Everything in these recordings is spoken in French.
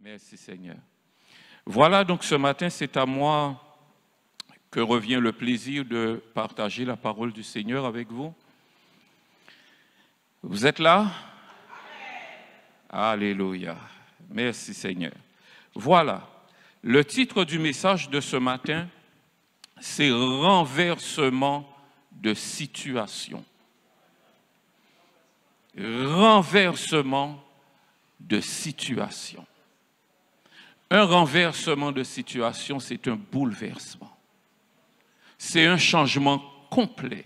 Merci Seigneur. Voilà donc ce matin, c'est à moi que revient le plaisir de partager la parole du Seigneur avec vous. Vous êtes là? Alléluia. Merci Seigneur. Voilà, le titre du message de ce matin, c'est « Renversement de situation ». Renversement de situation. Un renversement de situation, c'est un bouleversement. C'est un changement complet.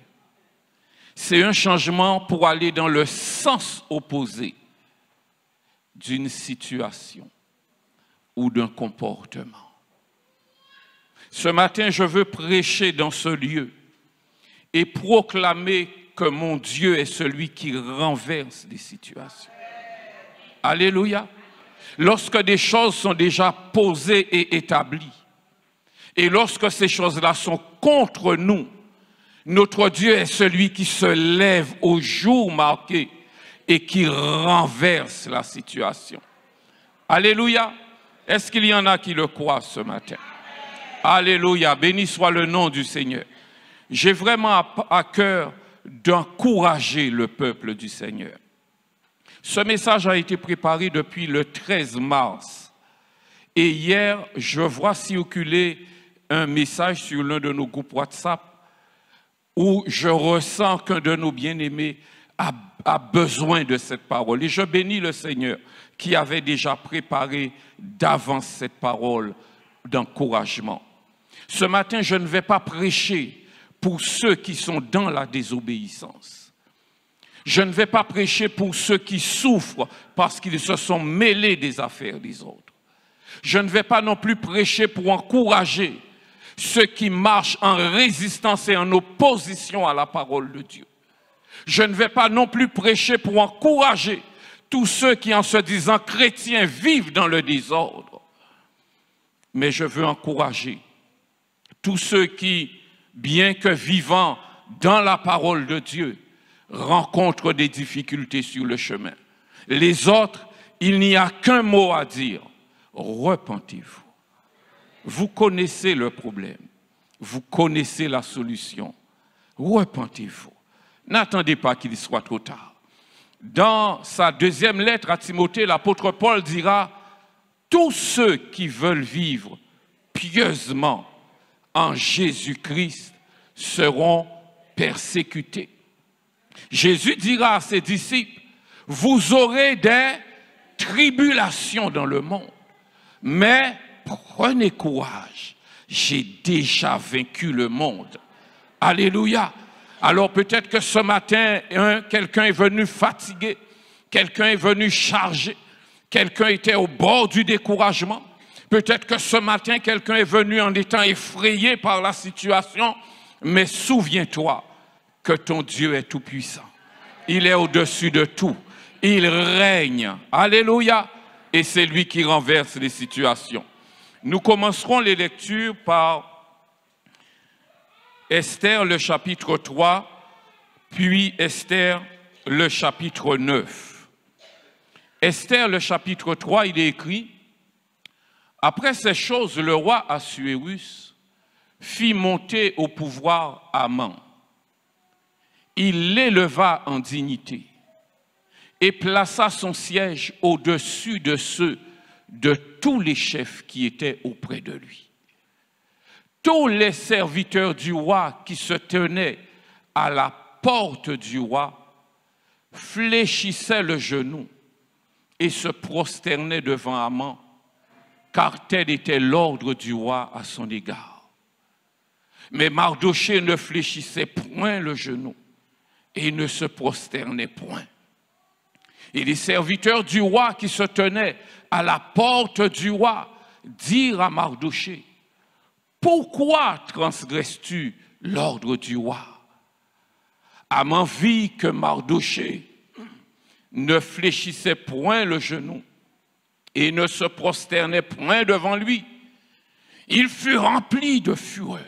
C'est un changement pour aller dans le sens opposé d'une situation ou d'un comportement. Ce matin, je veux prêcher dans ce lieu et proclamer que mon Dieu est celui qui renverse des situations. Alléluia. Lorsque des choses sont déjà posées et établies, et lorsque ces choses-là sont contre nous, notre Dieu est celui qui se lève au jour marqué et qui renverse la situation. Alléluia. Est-ce qu'il y en a qui le croient ce matin? Alléluia. Béni soit le nom du Seigneur. J'ai vraiment à cœur d'encourager le peuple du Seigneur. Ce message a été préparé depuis le 13 mars. Et hier, je vois circuler un message sur l'un de nos groupes WhatsApp où je ressens qu'un de nos bien-aimés a besoin de cette parole. Et je bénis le Seigneur qui avait déjà préparé d'avance cette parole d'encouragement. Ce matin, je ne vais pas prêcher pour ceux qui sont dans la désobéissance. Je ne vais pas prêcher pour ceux qui souffrent parce qu'ils se sont mêlés des affaires des autres. Je ne vais pas non plus prêcher pour encourager ceux qui marchent en résistance et en opposition à la parole de Dieu. Je ne vais pas non plus prêcher pour encourager tous ceux qui, en se disant chrétiens, vivent dans le désordre. Mais je veux encourager tous ceux qui, bien que vivant dans la parole de Dieu, rencontrent des difficultés sur le chemin. Les autres, il n'y a qu'un mot à dire, repentez-vous. Vous connaissez le problème, vous connaissez la solution, repentez-vous. N'attendez pas qu'il soit trop tard. Dans sa deuxième lettre à Timothée, l'apôtre Paul dira, tous ceux qui veulent vivre pieusement en Jésus-Christ seront persécutés. Jésus dira à ses disciples, vous aurez des tribulations dans le monde, mais prenez courage, j'ai déjà vaincu le monde. Alléluia. Alors peut-être que ce matin, quelqu'un est venu fatigué, quelqu'un est venu chargé, quelqu'un était au bord du découragement. Peut-être que ce matin, quelqu'un est venu en étant effrayé par la situation, mais souviens-toi que ton Dieu est tout-puissant. Il est au-dessus de tout. Il règne. Alléluia. Et c'est lui qui renverse les situations. Nous commencerons les lectures par Esther, le chapitre 3, puis Esther, le chapitre 9. Esther, le chapitre 3, il est écrit, « Après ces choses, le roi Assuérus fit monter au pouvoir Haman. Il l'éleva en dignité et plaça son siège au-dessus de ceux de tous les chefs qui étaient auprès de lui. Tous les serviteurs du roi qui se tenaient à la porte du roi fléchissaient le genou et se prosternaient devant Haman, car tel était l'ordre du roi à son égard. Mais Mardochée ne fléchissait point le genou et ne se prosternait point. Et les serviteurs du roi qui se tenaient à la porte du roi dirent à Mardochée, « Pourquoi transgresses-tu l'ordre du roi ?» Haman vit que Mardochée ne fléchissait point le genou et ne se prosternait point devant lui. Il fut rempli de fureur.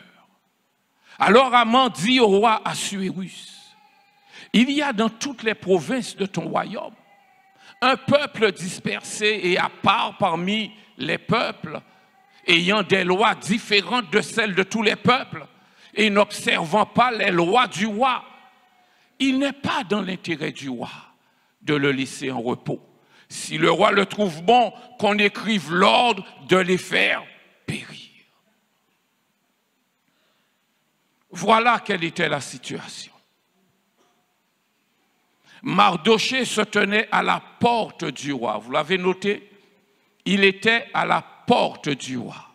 Alors Haman dit au roi Assuérus, « Il y a dans toutes les provinces de ton royaume Un peuple dispersé et à part parmi les peuples, ayant des lois différentes de celles de tous les peuples et n'observant pas les lois du roi. Il n'est pas dans l'intérêt du roi de le laisser en repos. Si le roi le trouve bon, qu'on écrive l'ordre de les faire périr. Voilà quelle était la situation. Mardochée se tenait à la porte du roi. Vous l'avez noté? Il était à la porte du roi.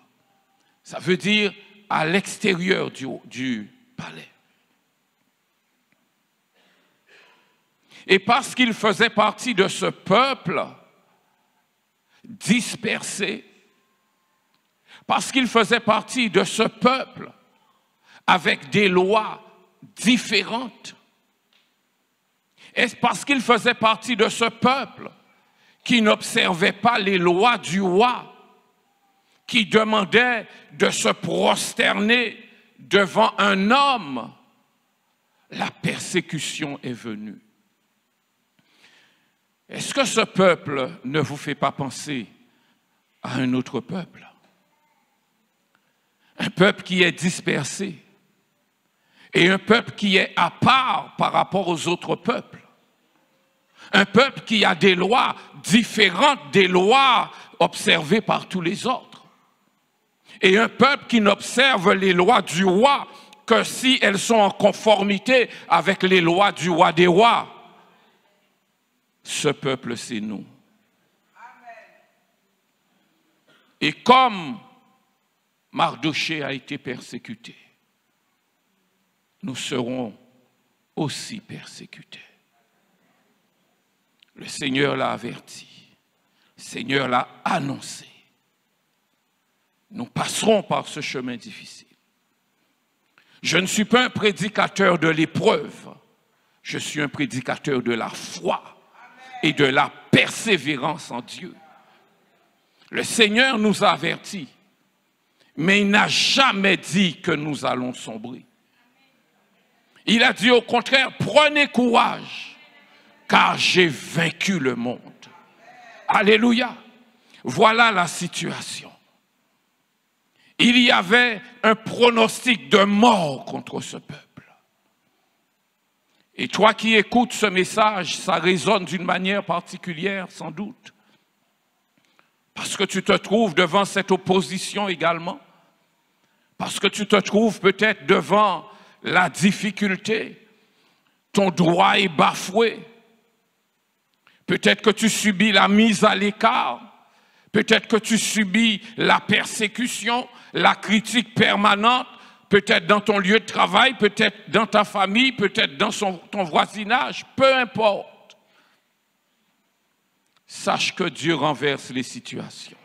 Ça veut dire à l'extérieur du palais. Et parce qu'il faisait partie de ce peuple dispersé, parce qu'il faisait partie de ce peuple avec des lois différentes, et parce qu'il faisait partie de ce peuple qui n'observait pas les lois du roi, qui demandait de se prosterner devant un homme, la persécution est venue. Est-ce que ce peuple ne vous fait pas penser à un autre peuple? Un peuple qui est dispersé et un peuple qui est à part par rapport aux autres peuples. Un peuple qui a des lois différentes des lois observées par tous les autres. Et un peuple qui n'observe les lois du roi que si elles sont en conformité avec les lois du roi des rois. Ce peuple, c'est nous. Et comme Mardochée a été persécuté, nous serons aussi persécutés. Le Seigneur l'a averti, le Seigneur l'a annoncé. Nous passerons par ce chemin difficile. Je ne suis pas un prédicateur de l'épreuve, je suis un prédicateur de la foi et de la persévérance en Dieu. Le Seigneur nous a avertis, mais il n'a jamais dit que nous allons sombrer. Il a dit au contraire, prenez courage, car j'ai vaincu le monde. Alléluia. Voilà la situation. Il y avait un pronostic de mort contre ce peuple. Et toi qui écoutes ce message, ça résonne d'une manière particulière, sans doute. Parce que tu te trouves devant cette opposition également. Parce que tu te trouves peut-être devant la difficulté. Ton droit est bafoué. Peut-être que tu subis la mise à l'écart. Peut-être que tu subis la persécution, la critique permanente. Peut-être dans ton lieu de travail, peut-être dans ta famille, peut-être dans ton voisinage, peu importe. Sache que Dieu renverse les situations.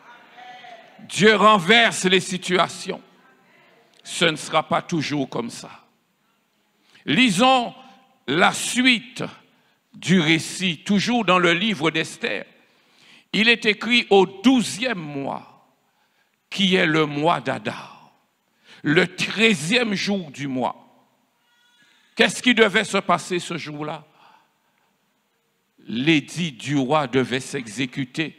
Dieu renverse les situations. Ce ne sera pas toujours comme ça. Lisons la suite du récit, toujours dans le livre d'Esther. Il est écrit au 12e mois, qui est le mois d'Adar. Le 13e jour du mois. Qu'est-ce qui devait se passer ce jour-là? L'édit du roi devait s'exécuter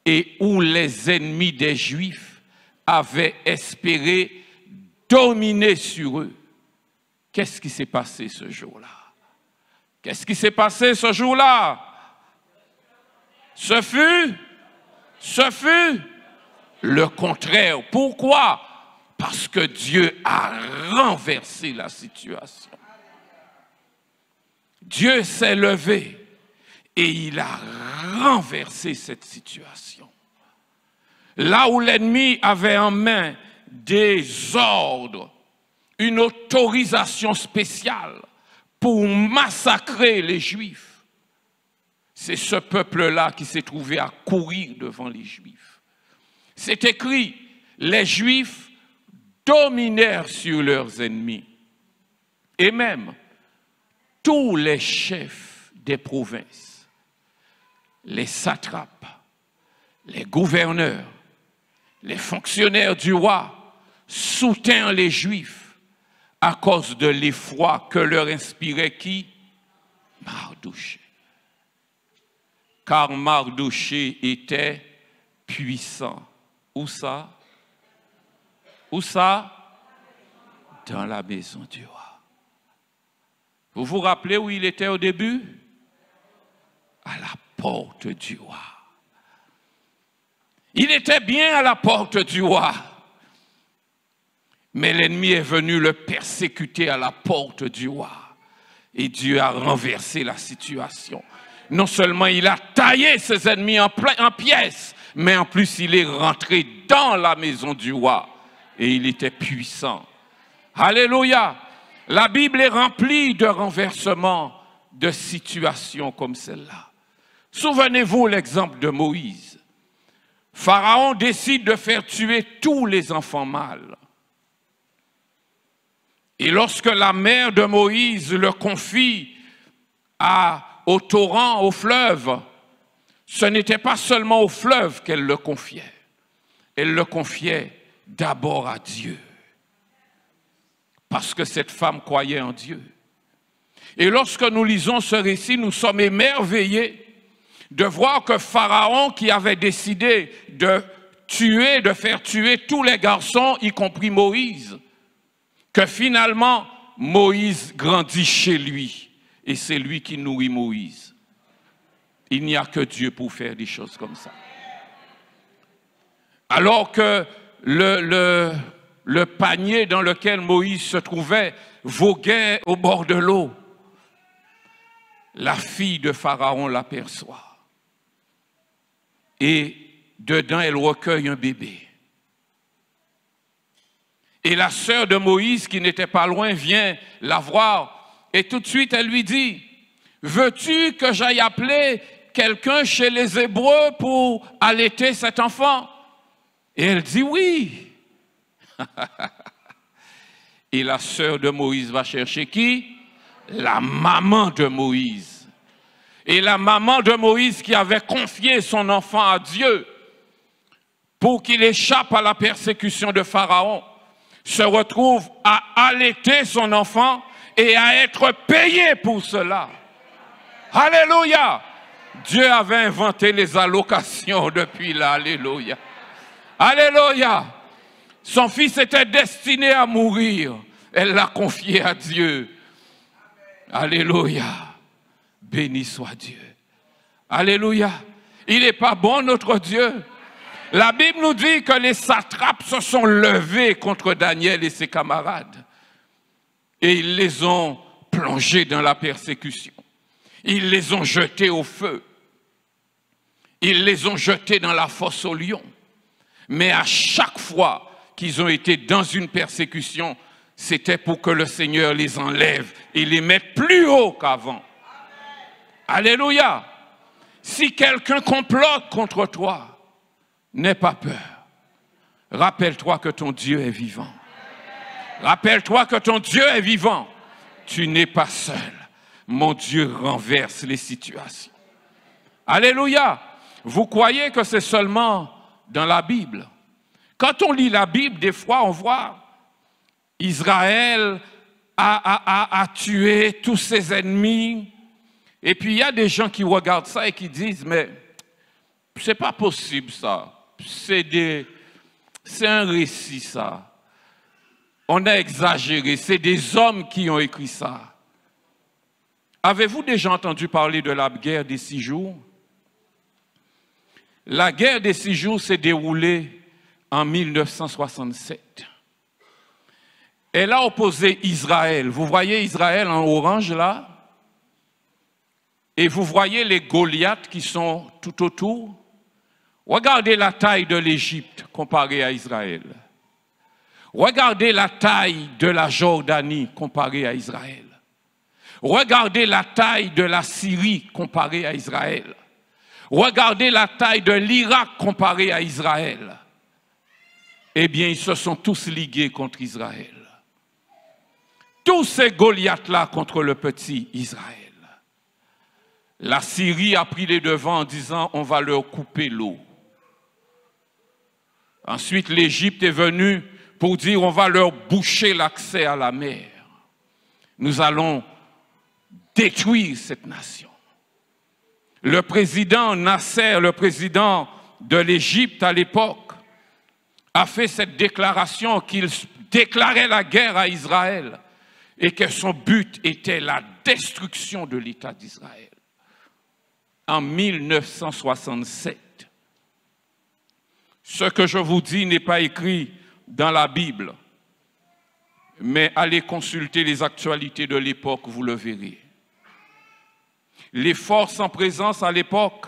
et où les ennemis des Juifs avaient espéré dominer sur eux. Qu'est-ce qui s'est passé ce jour-là? Qu'est-ce qui s'est passé ce jour-là? Ce fut le contraire. Pourquoi? Parce que Dieu a renversé la situation. Dieu s'est levé et il a renversé cette situation. Là où l'ennemi avait en main des ordres, une autorisation spéciale pour massacrer les Juifs, c'est ce peuple-là qui s'est trouvé à courir devant les Juifs. C'est écrit, les Juifs dominèrent sur leurs ennemis. Et même, tous les chefs des provinces, les satrapes, les gouverneurs, les fonctionnaires du roi soutinrent les Juifs à cause de l'effroi que leur inspirait qui? Mardochée. car Mardochée était puissant. Où ça? Où ça? Dans la maison du roi. Vous vous rappelez où il était au début? À la porte du roi. Il était bien à la porte du roi. Mais l'ennemi est venu le persécuter à la porte du roi. Et Dieu a renversé la situation. Non seulement il a taillé ses ennemis en pièces, mais en plus il est rentré dans la maison du roi. Et il était puissant. Alléluia! La Bible est remplie de renversements, de situations comme celle-là. Souvenez-vous l'exemple de Moïse. Pharaon décide de faire tuer tous les enfants mâles. Et lorsque la mère de Moïse le confie au torrent, au fleuve, ce n'était pas seulement au fleuve qu'elle le confiait. Elle le confiait d'abord à Dieu. Parce que cette femme croyait en Dieu. Et lorsque nous lisons ce récit, nous sommes émerveillés de voir que Pharaon, qui avait décidé de faire tuer tous les garçons, y compris Moïse, que finalement, Moïse grandit chez lui. Et c'est lui qui nourrit Moïse. Il n'y a que Dieu pour faire des choses comme ça. Alors que le panier dans lequel Moïse se trouvait voguait au bord de l'eau, la fille de Pharaon l'aperçoit. Et dedans, elle recueille un bébé. Et la sœur de Moïse, qui n'était pas loin, vient la voir. Et tout de suite, elle lui dit, « Veux-tu que j'aille appeler quelqu'un chez les Hébreux pour allaiter cet enfant? » Et elle dit, « Oui. » Et la sœur de Moïse va chercher qui? La maman de Moïse. Et la maman de Moïse qui avait confié son enfant à Dieu pour qu'il échappe à la persécution de Pharaon, se retrouve à allaiter son enfant et à être payé pour cela. Alléluia! Dieu avait inventé les allocations depuis là. Alléluia! Alléluia! Son fils était destiné à mourir. Elle l'a confié à Dieu. Alléluia! Béni soit Dieu. Alléluia! Il n'est pas bon notre Dieu. La Bible nous dit que les satrapes se sont levés contre Daniel et ses camarades. Et ils les ont plongés dans la persécution. Ils les ont jetés au feu. Ils les ont jetés dans la fosse aux lions. Mais à chaque fois qu'ils ont été dans une persécution, c'était pour que le Seigneur les enlève et les mette plus haut qu'avant. Alléluia! Si quelqu'un complote contre toi, n'aie pas peur. Rappelle-toi que ton Dieu est vivant. Rappelle-toi que ton Dieu est vivant. Tu n'es pas seul. Mon Dieu renverse les situations. Alléluia! Vous croyez que c'est seulement dans la Bible? Quand on lit la Bible, des fois on voit Israël a tué tous ses ennemis. Et puis il y a des gens qui regardent ça et qui disent, mais c'est pas possible ça. C'est un récit ça. On a exagéré. C'est des hommes qui ont écrit ça. Avez-vous déjà entendu parler de la guerre des 6 jours? La guerre des 6 jours s'est déroulée en 1967. Elle a opposé Israël. Vous voyez Israël en orange là? Et vous voyez les Goliaths qui sont tout autour? Regardez la taille de l'Égypte comparée à Israël. Regardez la taille de la Jordanie comparée à Israël. Regardez la taille de la Syrie comparée à Israël. Regardez la taille de l'Irak comparée à Israël. Eh bien, ils se sont tous ligués contre Israël. Tous ces Goliaths-là contre le petit Israël. La Syrie a pris les devants en disant, on va leur couper l'eau. Ensuite, l'Égypte est venue pour dire, on va leur boucher l'accès à la mer. Nous allons détruire cette nation. Le président Nasser, le président de l'Égypte à l'époque, a fait cette déclaration qu'il déclarait la guerre à Israël et que son but était la destruction de l'État d'Israël. En 1967, ce que je vous dis n'est pas écrit dans la Bible, mais allez consulter les actualités de l'époque, vous le verrez. Les forces en présence à l'époque,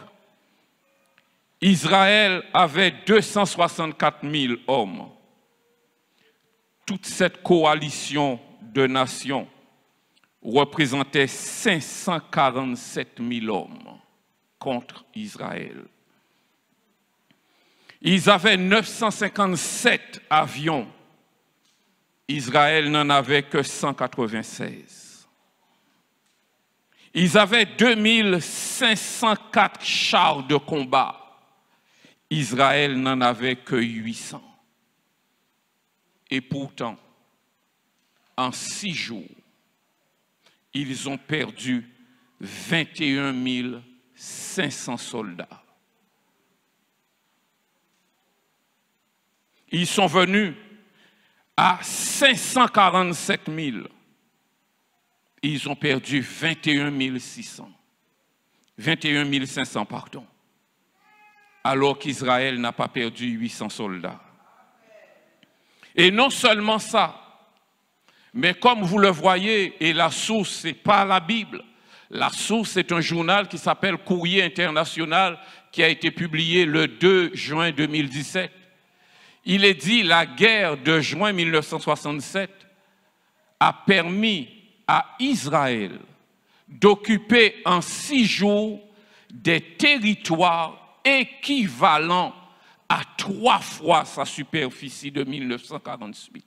Israël avait 264 000 hommes. Toute cette coalition de nations représentait 547 000 hommes contre Israël. Ils avaient 957 avions. Israël n'en avait que 196. Ils avaient 2504 chars de combat. Israël n'en avait que 800. Et pourtant, en 6 jours, ils ont perdu 21 500 soldats. Ils sont venus à 547 000. Ils ont perdu 21 500, pardon. Alors qu'Israël n'a pas perdu 800 soldats. Et non seulement ça, mais comme vous le voyez, et la source, ce n'est pas la Bible, la source, c'est un journal qui s'appelle Courrier International, qui a été publié le 2 juin 2017. Il est dit, la guerre de juin 1967 a permis à Israël d'occuper en 6 jours des territoires équivalents à 3 fois sa superficie de 1948.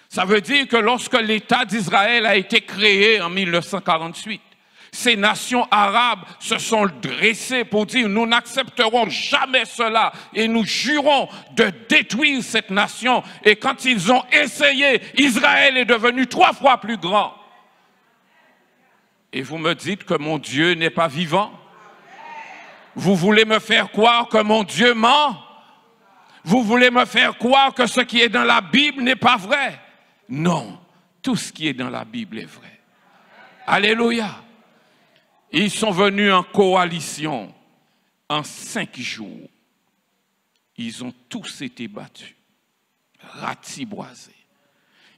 Ça veut dire que lorsque l'État d'Israël a été créé en 1948, ces nations arabes se sont dressées pour dire « nous n'accepterons jamais cela et nous jurons de détruire cette nation ». Et quand ils ont essayé, Israël est devenu 3 fois plus grand. Et vous me dites que mon Dieu n'est pas vivant? Vous voulez me faire croire que mon Dieu ment? Vous voulez me faire croire que ce qui est dans la Bible n'est pas vrai? Non, tout ce qui est dans la Bible est vrai. Alléluia. Ils sont venus en coalition en 5 jours. Ils ont tous été battus, ratiboisés.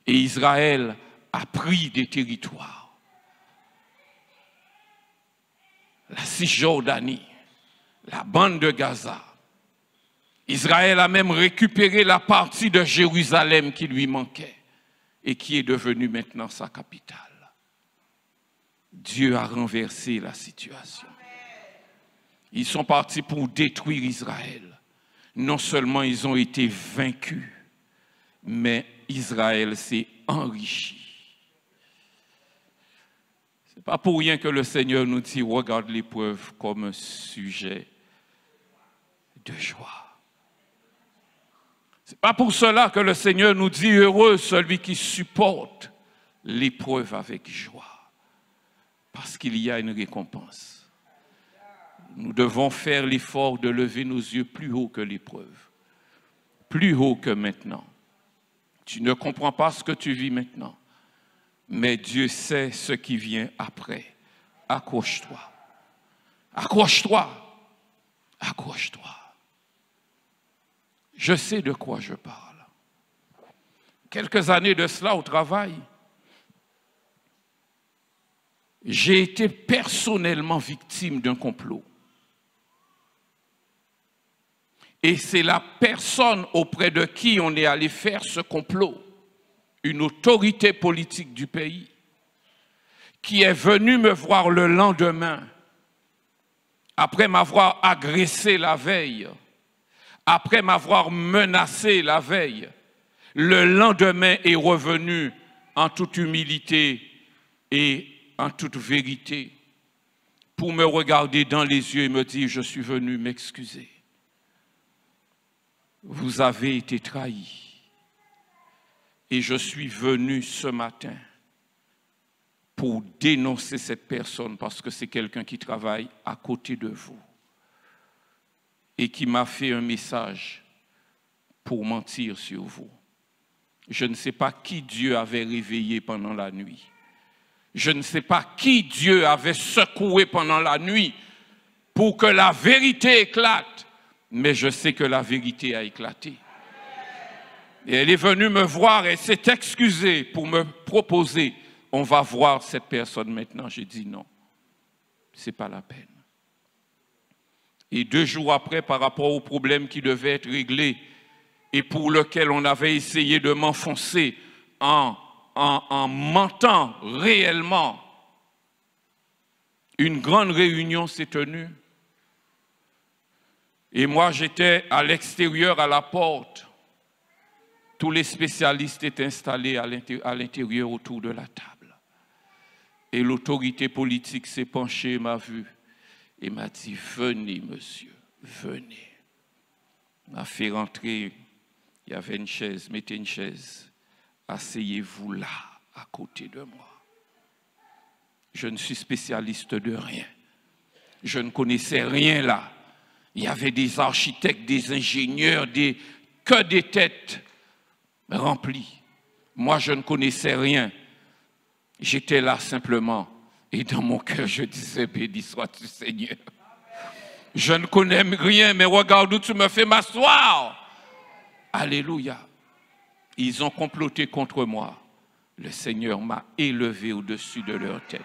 Et Israël a pris des territoires. La Cisjordanie, la bande de Gaza. Israël a même récupéré la partie de Jérusalem qui lui manquait et qui est devenue maintenant sa capitale. Dieu a renversé la situation. Ils sont partis pour détruire Israël. Non seulement ils ont été vaincus, mais Israël s'est enrichi. Ce n'est pas pour rien que le Seigneur nous dit, regarde l'épreuve comme un sujet de joie. Ce n'est pas pour cela que le Seigneur nous dit, heureux celui qui supporte l'épreuve avec joie. Parce qu'il y a une récompense. Nous devons faire l'effort de lever nos yeux plus haut que l'épreuve. Plus haut que maintenant. Tu ne comprends pas ce que tu vis maintenant. Mais Dieu sait ce qui vient après. Accroche-toi. Accroche-toi. Accroche-toi. Je sais de quoi je parle. Quelques années de cela au travail, j'ai été personnellement victime d'un complot. Et c'est la personne auprès de qui on est allé faire ce complot, une autorité politique du pays, qui est venue me voir le lendemain, après m'avoir agressé la veille, après m'avoir menacé la veille. Le lendemain est revenu en toute humilité et en toute vérité, pour me regarder dans les yeux et me dire, je suis venu m'excuser. Vous avez été trahi. Et je suis venu ce matin pour dénoncer cette personne parce que c'est quelqu'un qui travaille à côté de vous et qui m'a fait un message pour mentir sur vous. Je ne sais pas qui Dieu avait réveillé pendant la nuit. Je ne sais pas qui Dieu avait secoué pendant la nuit pour que la vérité éclate, mais je sais que la vérité a éclaté. Et elle est venue me voir et s'est excusée pour me proposer, on va voir cette personne maintenant. J'ai dit non, ce n'est pas la peine. Et 2 jours après, par rapport au problème qui devait être réglé et pour lequel on avait essayé de m'enfoncer en mentant réellement, une grande réunion s'est tenue. Et moi, j'étais à l'extérieur, à la porte. Tous les spécialistes étaient installés à l'intérieur autour de la table. Et l'autorité politique s'est penchée, m'a vu et m'a dit, venez monsieur, venez. M'a fait rentrer, il y avait une chaise, mettez une chaise, asseyez-vous là, à côté de moi. Je ne suis spécialiste de rien. Je ne connaissais rien là. Il y avait des architectes, des ingénieurs, que des têtes remplies. Moi, je ne connaissais rien. J'étais là simplement. Et dans mon cœur, je disais, béni sois-tu Seigneur. Je ne connais rien, mais regarde où tu me fais m'asseoir. Alléluia. Ils ont comploté contre moi. Le Seigneur m'a élevé au-dessus de leur tête.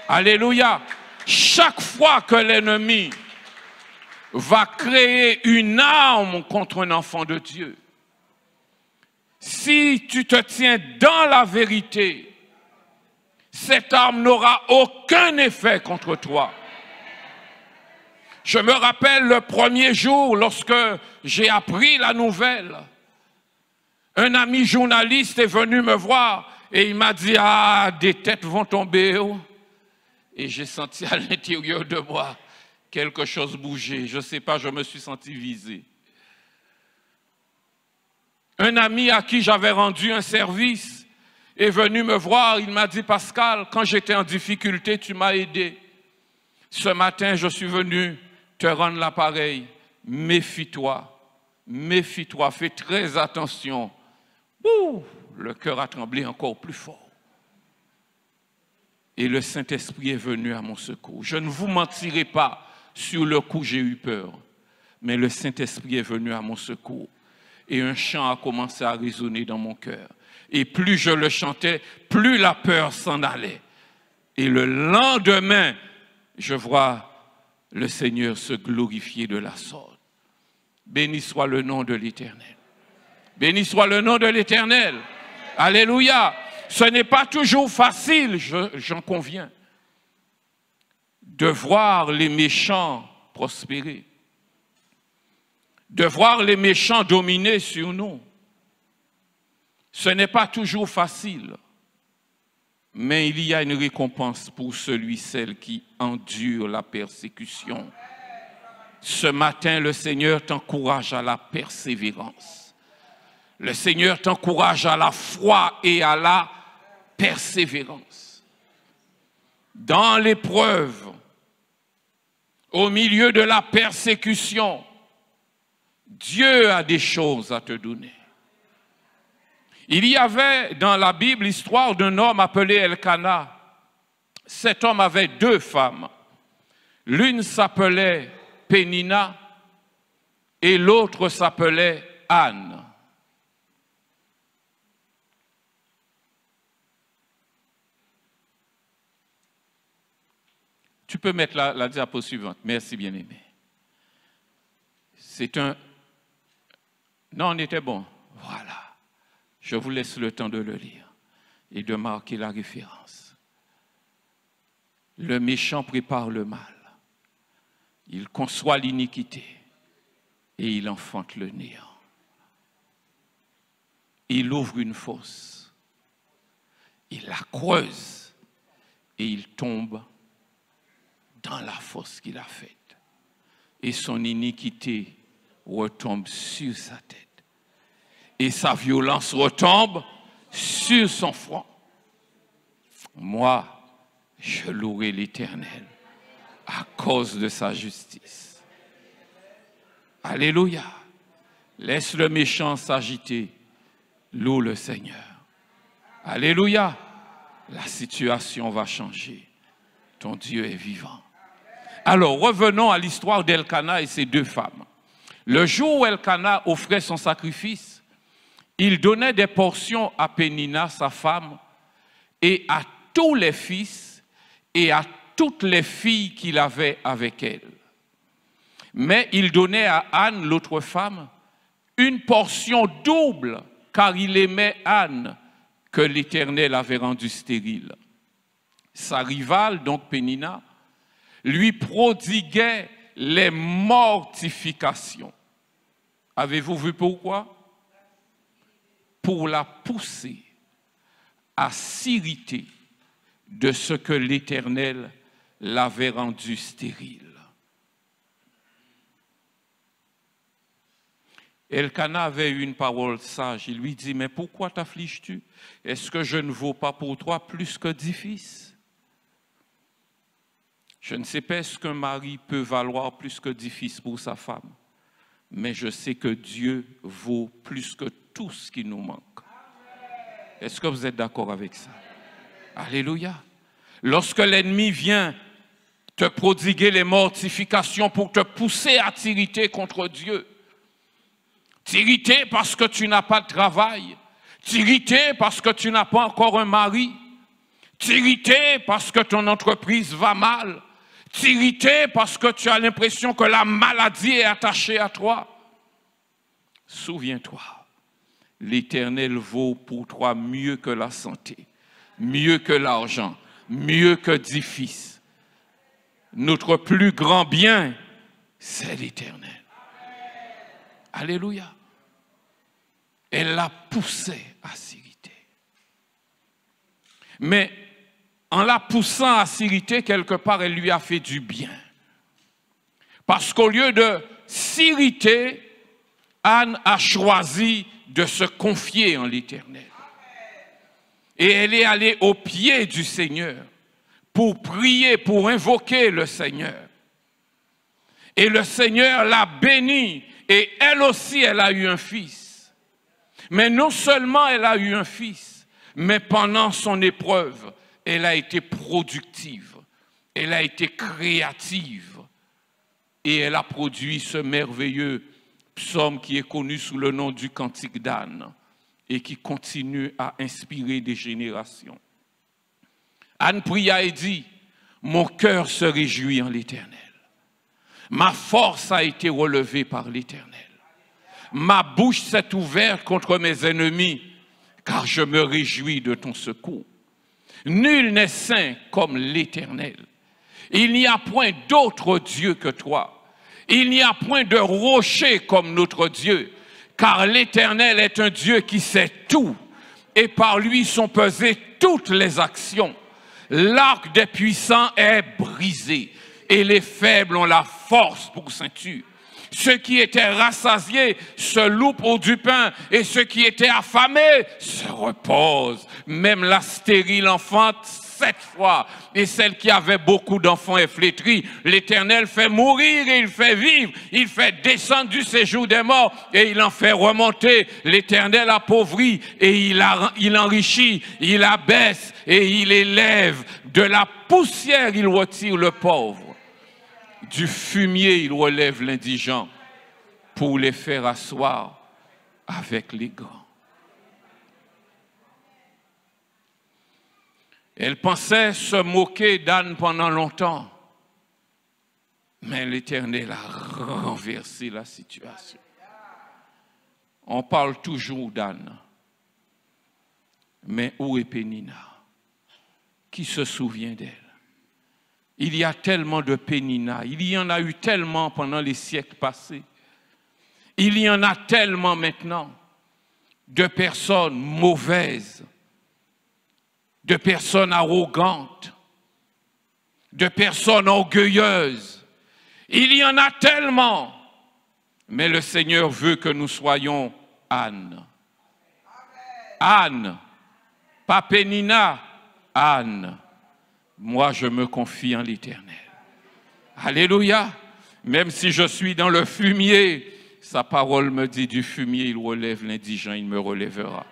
Alléluia. Chaque fois que l'ennemi va créer une arme contre un enfant de Dieu, si tu te tiens dans la vérité, cette arme n'aura aucun effet contre toi. Je me rappelle le premier jour lorsque j'ai appris la nouvelle. Un ami journaliste est venu me voir et il m'a dit « Ah, des têtes vont tomber. » Et j'ai senti à l'intérieur de moi quelque chose bouger. Je ne sais pas, je me suis senti visé. Un ami à qui j'avais rendu un service est venu me voir. Il m'a dit « Pascal, quand j'étais en difficulté, tu m'as aidé. Ce matin, je suis venu te rendre l'appareil. Méfie-toi, méfie-toi, fais très attention. » Ouh, le cœur a tremblé encore plus fort. Et le Saint-Esprit est venu à mon secours. Je ne vous mentirai pas, sur le coup j'ai eu peur. Mais le Saint-Esprit est venu à mon secours. Et un chant a commencé à résonner dans mon cœur. Et plus je le chantais, plus la peur s'en allait. Et le lendemain, je vois le Seigneur se glorifier de la sorte. Béni soit le nom de l'Éternel. Béni soit le nom de l'Éternel. Alléluia. Ce n'est pas toujours facile, j'en conviens, de voir les méchants prospérer, de voir les méchants dominer sur nous. Ce n'est pas toujours facile, mais il y a une récompense pour celui, celle qui endure la persécution. Ce matin, le Seigneur t'encourage à la persévérance. Le Seigneur t'encourage à la foi et à la persévérance. Dans l'épreuve, au milieu de la persécution, Dieu a des choses à te donner. Il y avait dans la Bible l'histoire d'un homme appelé Elkana. Cet homme avait 2 femmes. L'une s'appelait Pénina et l'autre s'appelait Anne. Tu peux mettre la diapo suivante. Merci, bien-aimé. C'est un... Non, on était bon. Voilà. Je vous laisse le temps de le lire et de marquer la référence. Le méchant prépare le mal. Il conçoit l'iniquité et il enfante le néant. Il ouvre une fosse. Il la creuse et il tombe dans la fosse qu'il a faite. Et son iniquité retombe sur sa tête. Et sa violence retombe sur son front. Moi, je louerai l'Éternel à cause de sa justice. Alléluia. Laisse le méchant s'agiter. Loue le Seigneur. Alléluia. La situation va changer. Ton Dieu est vivant. Alors, revenons à l'histoire d'Elkana et ses deux femmes. Le jour où Elkana offrait son sacrifice, il donnait des portions à Pénina, sa femme, et à tous les fils et à toutes les filles qu'il avait avec elle. Mais il donnait à Anne, l'autre femme, une portion double, car il aimait Anne, que l'Éternel avait rendue stérile. Sa rivale, donc Pénina, lui prodiguait les mortifications. Avez-vous vu pourquoi? Pour la pousser à s'irriter de ce que l'Éternel l'avait rendu stérile. Elkana avait eu une parole sage. Il lui dit, mais pourquoi t'affliges-tu? Est-ce que je ne vaux pas pour toi plus que 10 fils? Je ne sais pas ce qu'un mari peut valoir plus que 10 fils pour sa femme, mais je sais que Dieu vaut plus que tout ce qui nous manque. Est-ce que vous êtes d'accord avec ça? Alléluia. Lorsque l'ennemi vient te prodiguer les mortifications pour te pousser à t'irriter contre Dieu, t'irriter parce que tu n'as pas de travail, t'irriter parce que tu n'as pas encore un mari, t'irriter parce que ton entreprise va mal, t'irriter parce que tu as l'impression que la maladie est attachée à toi. Souviens-toi, l'Éternel vaut pour toi mieux que la santé, mieux que l'argent, mieux que 10 fils. Notre plus grand bien, c'est l'Éternel. Alléluia. Elle la poussait à s'irriter. Mais en la poussant à s'irriter, quelque part, elle lui a fait du bien. Parce qu'au lieu de s'irriter, Anne a choisi de se confier en l'Éternel. Et elle est allée au pied du Seigneur pour prier, pour invoquer le Seigneur. Et le Seigneur l'a bénie. Et elle aussi, elle a eu un fils. Mais non seulement elle a eu un fils, mais pendant son épreuve, elle a été productive, elle a été créative. Et elle a produit ce merveilleux psaume qui est connu sous le nom du Cantique d'Anne et qui continue à inspirer des générations. Anne pria et dit, « Mon cœur se réjouit en l'Éternel. Ma force a été relevée par l'Éternel. Ma bouche s'est ouverte contre mes ennemis, car je me réjouis de ton secours. Nul n'est saint comme l'Éternel. Il n'y a point d'autre Dieu que toi. Il n'y a point de rocher comme notre Dieu, car l'Éternel est un Dieu qui sait tout, et par lui sont pesées toutes les actions. L'arc des puissants est brisé, et les faibles ont la force pour ceinture. Ceux qui étaient rassasiés se louent pour du pain, et ceux qui étaient affamés se reposent. Même la stérile enfante 7 fois, et celle qui avait beaucoup d'enfants est flétrie. L'Éternel fait mourir et il fait vivre. Il fait descendre du séjour des morts et il en fait remonter. L'Éternel appauvrit et il enrichit. Il abaisse et il élève. De la poussière, il retire le pauvre. Du fumier, il relève l'indigent pour les faire asseoir avec les grands. Elle pensait se moquer d'Anne pendant longtemps, mais l'Éternel a renversé la situation. On parle toujours d'Anne, mais où est Pénina? Qui se souvient d'elle? Il y a tellement de Pénina, il y en a eu tellement pendant les siècles passés. Il y en a tellement maintenant de personnes mauvaises, de personnes arrogantes, de personnes orgueilleuses. Il y en a tellement, mais le Seigneur veut que nous soyons Anne. Anne, pas Pénina, Anne, moi je me confie en l'Éternel. Alléluia. Même si je suis dans le fumier, sa parole me dit du fumier, il relève l'indigent, il me relèvera.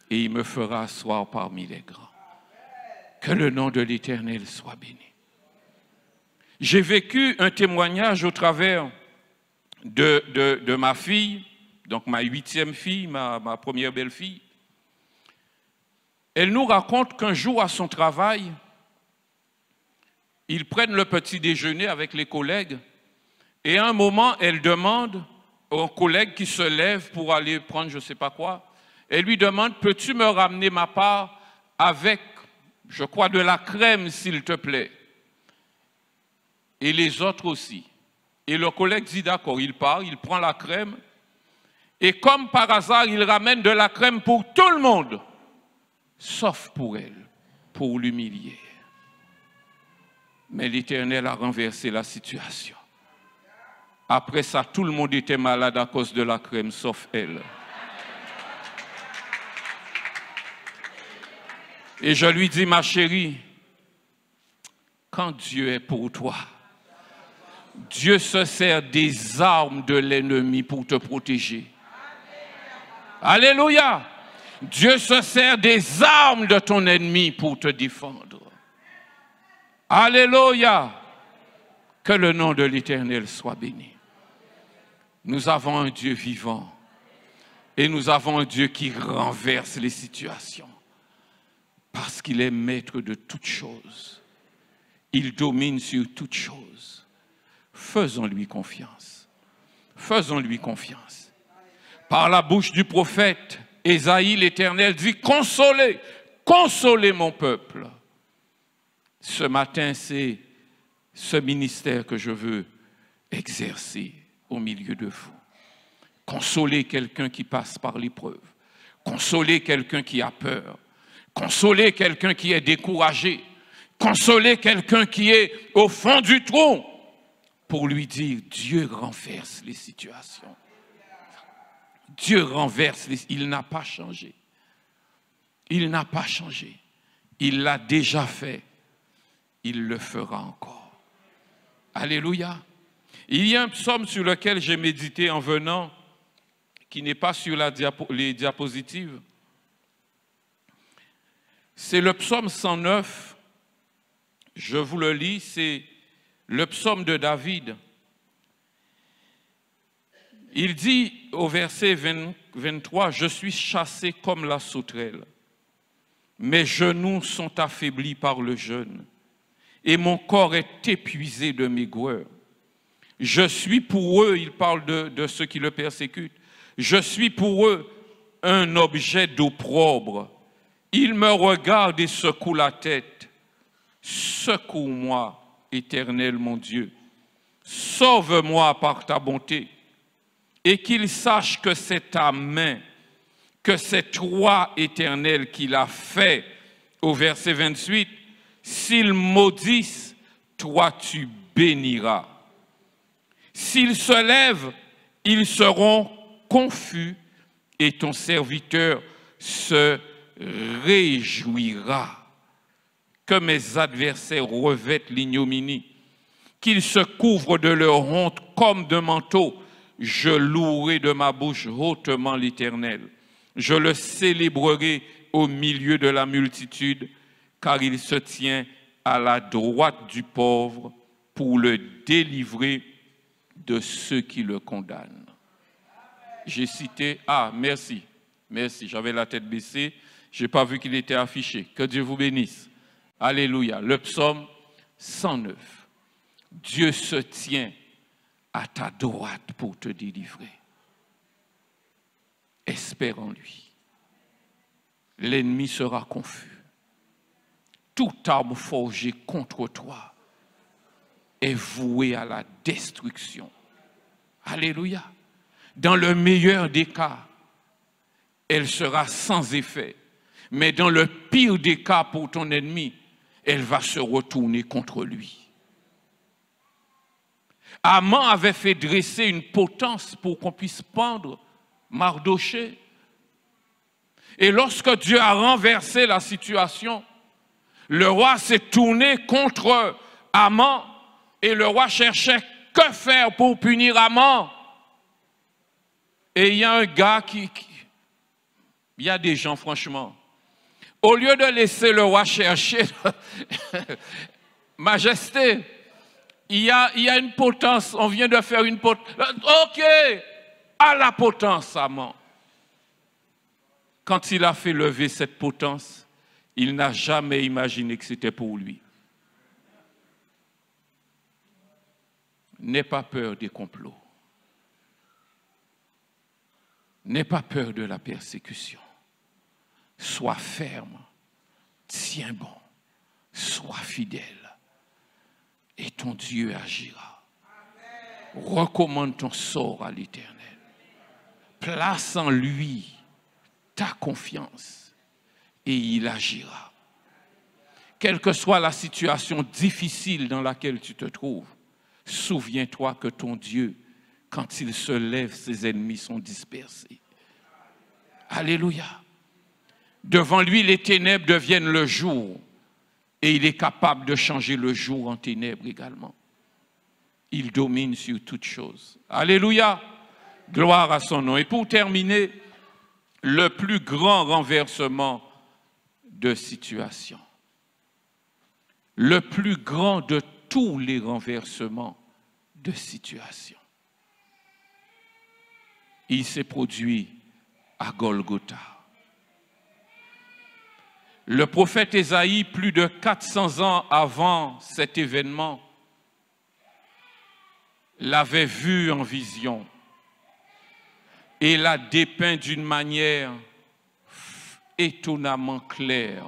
Et il me fera asseoir parmi les grands. Que le nom de l'Éternel soit béni. J'ai vécu un témoignage au travers de ma fille, donc ma 8e fille, ma première belle-fille. Elle nous raconte qu'un jour à son travail, ils prennent le petit déjeuner avec les collègues et à un moment, elle demande au collègue qui se lève pour aller prendre je ne sais pas quoi, elle lui demande, peux-tu me ramener ma part avec, je crois, de la crème, s'il te plaît. Et les autres aussi. Et le collègue dit d'accord, il part, il prend la crème et comme par hasard, il ramène de la crème pour tout le monde, sauf pour elle, pour l'humilier. Mais l'Éternel a renversé la situation. Après ça, tout le monde était malade à cause de la crème, sauf elle. Et je lui dis, ma chérie, quand Dieu est pour toi, Dieu se sert des armes de l'ennemi pour te protéger. Alléluia! Dieu se sert des armes de ton ennemi pour te défendre. Alléluia! Que le nom de l'Éternel soit béni. Nous avons un Dieu vivant et nous avons un Dieu qui renverse les situations parce qu'il est maître de toutes choses. Il domine sur toutes choses. Faisons-lui confiance. Faisons-lui confiance. Par la bouche du prophète, Ésaïe, l'Éternel dit, consolez, consolez mon peuple. Ce matin, c'est ce ministère que je veux exercer au milieu de vous. Consoler quelqu'un qui passe par l'épreuve. Consoler quelqu'un qui a peur. Consoler quelqu'un qui est découragé. Consoler quelqu'un qui est au fond du trou pour lui dire, Dieu renverse les situations. Dieu renverse les... Il n'a pas changé. Il n'a pas changé. Il l'a déjà fait. Il le fera encore. Alléluia. Il y a un psaume sur lequel j'ai médité en venant, qui n'est pas sur les diapositives. C'est le psaume 109. Je vous le lis, c'est le psaume de David. Il dit au verset 23, « Je suis chassé comme la sauterelle. Mes genoux sont affaiblis par le jeûne, et mon corps est épuisé de maigreur. Je suis pour eux, il parle de ceux qui le persécutent, je suis pour eux un objet d'opprobre. Ils me regardent et secouent la tête. Secours-moi, Éternel mon Dieu. Sauve-moi par ta bonté. Et qu'ils sachent que c'est ta main, que c'est toi, Éternel, qui l'as fait. Au verset 28, s'ils maudissent, toi tu béniras. S'ils se lèvent, ils seront confus et ton serviteur se réjouira. Que mes adversaires revêtent l'ignominie, qu'ils se couvrent de leur honte comme d'un manteau. Je louerai de ma bouche hautement l'Éternel. Je le célébrerai au milieu de la multitude, car il se tient à la droite du pauvre pour le délivrer de ceux qui le condamnent. J'ai cité, merci, j'avais la tête baissée, je n'ai pas vu qu'il était affiché. Que Dieu vous bénisse. Alléluia. Le psaume 109. Dieu se tient à ta droite pour te délivrer. Espère en lui. L'ennemi sera confus. Toute arme forgée contre toi est vouée à la destruction. Alléluia. Dans le meilleur des cas, elle sera sans effet. Mais dans le pire des cas pour ton ennemi, elle va se retourner contre lui. Haman avait fait dresser une potence pour qu'on puisse pendre Mardochée. Et lorsque Dieu a renversé la situation, le roi s'est tourné contre Haman et le roi cherchait que faire pour punir Haman. Et il y a un gars il y a des gens, franchement, au lieu de laisser le roi chercher, Majesté, il y a une potence, on vient de faire une potence. Ok, à la potence, Haman. Quand il a fait lever cette potence, il n'a jamais imaginé que c'était pour lui. N'aie pas peur des complots. N'aie pas peur de la persécution. Sois ferme, tiens bon, sois fidèle et ton Dieu agira. Recommande ton sort à l'Éternel. Place en lui ta confiance et il agira. Quelle que soit la situation difficile dans laquelle tu te trouves, souviens-toi que ton Dieu, quand il se lève, ses ennemis sont dispersés. Alléluia. Devant lui, les ténèbres deviennent le jour et il est capable de changer le jour en ténèbres également. Il domine sur toutes choses. Alléluia. Gloire à son nom. Et pour terminer, le plus grand renversement de situation. Le plus grand de tous les renversements de situation. Il s'est produit à Golgotha. Le prophète Ésaïe, plus de 400 ans avant cet événement, l'avait vu en vision et l'a dépeint d'une manière étonnamment claire.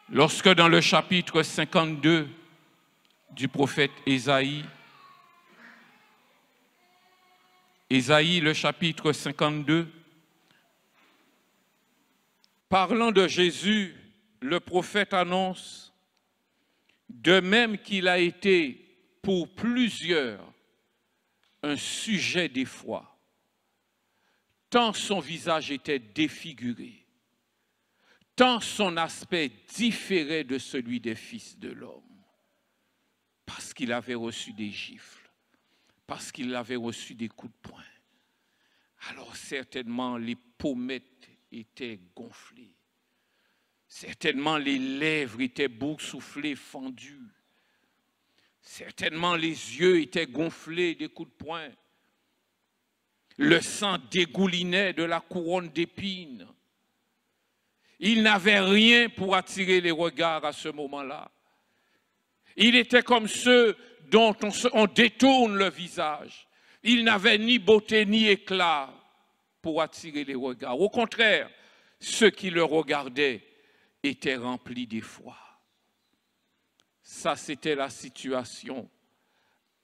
Lorsque dans le chapitre 52 du prophète Ésaïe, le chapitre 52, parlant de Jésus, le prophète annonce, de même qu'il a été pour plusieurs un sujet d'effroi, tant son visage était défiguré, tant son aspect différait de celui des fils de l'homme, parce qu'il avait reçu des gifles, parce qu'il avait reçu des coups de poing. Alors certainement les pommettes étaient gonflées, certainement les lèvres étaient boursouflées, fendues, certainement les yeux étaient gonflés des coups de poing, le sang dégoulinait de la couronne d'épines. Il n'avait rien pour attirer les regards à ce moment-là. Il était comme ceux dont on détourne le visage. Il n'avait ni beauté ni éclat pour attirer les regards. Au contraire, ceux qui le regardaient étaient remplis d'effroi. Ça, c'était la situation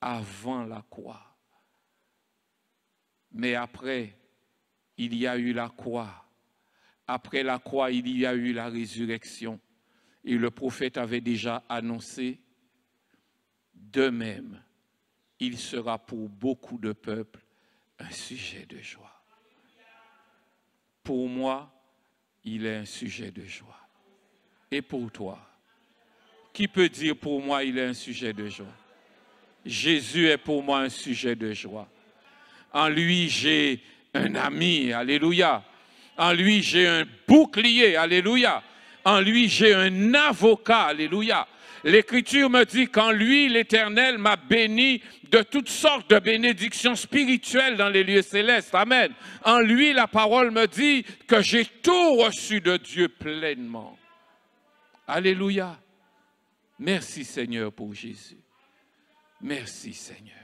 avant la croix. Mais après, il y a eu la croix. Après la croix, il y a eu la résurrection. Et le prophète avait déjà annoncé, de même, il sera pour beaucoup de peuples un sujet de joie. Pour moi, il est un sujet de joie. Et pour toi, qui peut dire pour moi, il est un sujet de joie? Jésus est pour moi un sujet de joie. En lui, j'ai un ami, alléluia. En lui, j'ai un bouclier, alléluia. En lui, j'ai un avocat, alléluia. L'Écriture me dit qu'en lui, l'Éternel m'a béni de toutes sortes de bénédictions spirituelles dans les lieux célestes. Amen. En lui, la parole me dit que j'ai tout reçu de Dieu pleinement. Alléluia. Merci Seigneur pour Jésus. Merci Seigneur.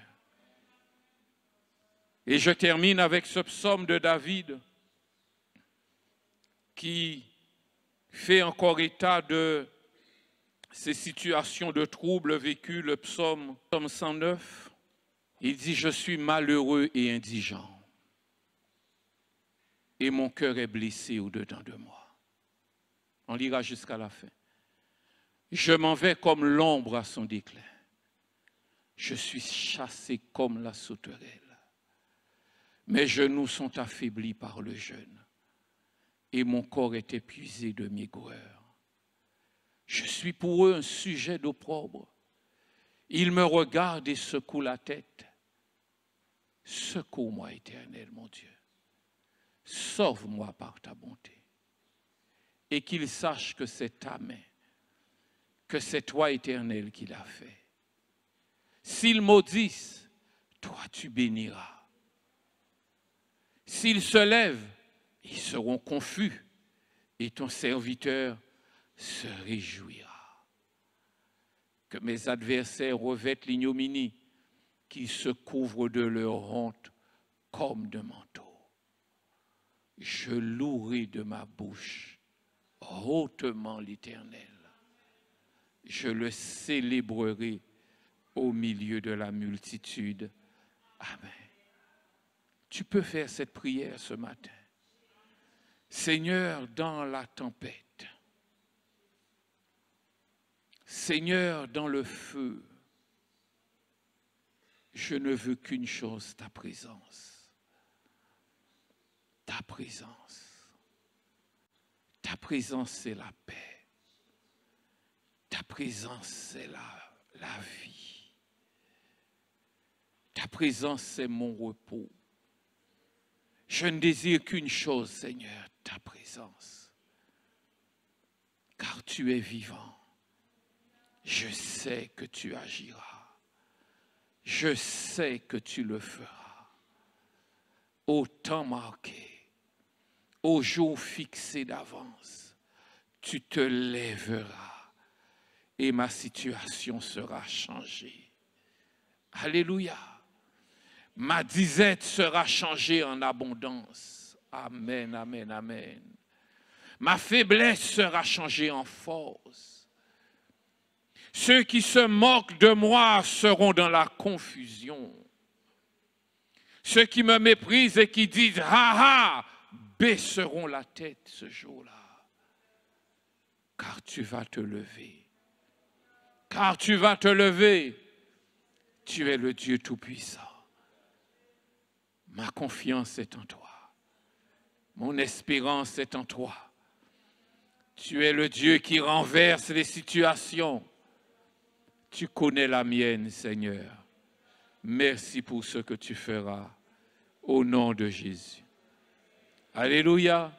Et je termine avec ce psaume de David qui fait encore état de ces situations de troubles vécues, le psaume 109. Il dit, je suis malheureux et indigent et mon cœur est blessé au-dedans de moi. On lira jusqu'à la fin. Je m'en vais comme l'ombre à son déclin. Je suis chassé comme la sauterelle. Mes genoux sont affaiblis par le jeûne. et mon corps est épuisé de maigreur. Je suis pour eux un sujet d'opprobre. Ils me regardent et secouent la tête. Secours-moi, Éternel, mon Dieu. Sauve-moi par ta bonté. Et qu'ils sachent que c'est ta main, que c'est toi, Éternel, qui l'as fait. S'ils maudissent, toi tu béniras. S'ils se lèvent, ils seront confus et ton serviteur se réjouira. Que mes adversaires revêtent l'ignominie, qu'ils se couvrent de leur honte comme de manteau. Je louerai de ma bouche hautement l'Éternel. Je le célébrerai au milieu de la multitude. Amen. Tu peux faire cette prière ce matin. Seigneur, dans la tempête, Seigneur, dans le feu, je ne veux qu'une chose, ta présence. Ta présence. Ta présence, c'est la paix. Ta présence, c'est la vie. Ta présence, c'est mon repos. Je ne désire qu'une chose, Seigneur, ta présence. Car tu es vivant. Je sais que tu agiras. Je sais que tu le feras. Au temps marqué, au jour fixé d'avance, tu te lèveras et ma situation sera changée. Alléluia. Ma disette sera changée en abondance. Amen, amen, amen. Ma faiblesse sera changée en force. Ceux qui se moquent de moi seront dans la confusion. Ceux qui me méprisent et qui disent « ha ha » baisseront la tête ce jour-là. Car tu vas te lever. Car tu vas te lever. Tu es le Dieu Tout-Puissant. Ma confiance est en toi. Mon espérance est en toi. Tu es le Dieu qui renverse les situations. Tu connais la mienne, Seigneur. Merci pour ce que tu feras. Au nom de Jésus. Alléluia.